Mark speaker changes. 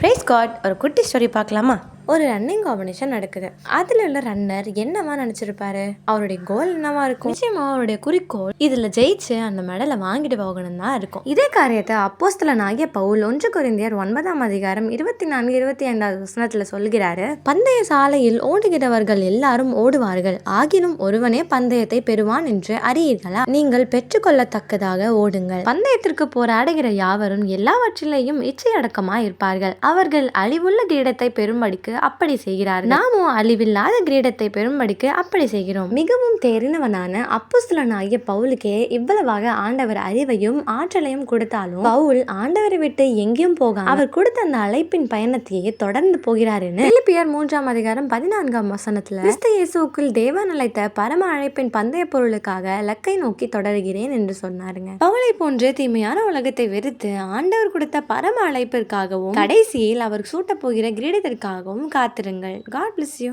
Speaker 1: Price God. ஒரு குட்டி story பார்க்கலாமா? ஒரு ரன்னிங் காம்படிஷன் நடக்குது. அதில் உள்ள ரன்னர் என்னவா நினச்சிருப்பாரு? அவருடைய கோல் என்னவா இருக்கும்? நிச்சயமா அவருடைய குறிக்கோள் இதில் ஜெயிச்சு அந்த மெடலை வாங்கிட்டு போகணும் தான் இருக்கும். இதே காரியத்தை அப்போஸ்தலனாகிய பவுல் 1 கொரிந்தியர் 9:24-25 சொல்கிறாரு. பந்தய சாலையில் ஓடுகிறவர்கள் எல்லாரும் ஓடுவார்கள், ஆகினும் ஒருவனே பந்தயத்தை பெறுவான் என்று அறியீர்களா? நீங்கள் பெற்றுக்கொள்ளத்தக்கதாக ஓடுங்கள். பந்தயத்திற்கு போராடுகிற யாவரும் எல்லாவற்றிலேயும் இச்சையடக்கமாய் இருப்பார்கள். அவர்கள் அழிவுள்ள கிரீடத்தை பெறும்படிக்கு அப்படி செய்கிறார்கள். நாமும் அழிவில்லாத கிரீடத்தை பெறும்படிக்கு அப்படி செய்கிறோம். மிகவும் தெரிந்தவனான அப்போஸ்தலனாகிய பவுலுக்கே இவ்வளவாக ஆண்டவர் அறிவையும் ஆற்றலையும் கொடுத்தாலும் பவுல் ஆண்டவரை விட்டு எங்கேயும் போகாம அவர் கொடுத்த அந்த அழைப்பின் பயணத்தையே தொடர்ந்து போகிறாருன்னு பிலிப்பியர் 3:14 கிறிஸ்து இயேசுவுக்குள் தேவன் அழைத்த பரம அழைப்பின் பந்தய பொருளுக்காக இலக்கை நோக்கி தொடர்கிறேன் என்று சொன்னாருங்க. பவுலை போன்று தீமையான உலகத்தை வெறுத்து ஆண்டவர் கொடுத்த பரம அழைப்பிற்காகவும் கடைசியில் அவர் சூட்ட போகிற கிரீடத்திற்காகவும் காத்திருங்கள். God bless you.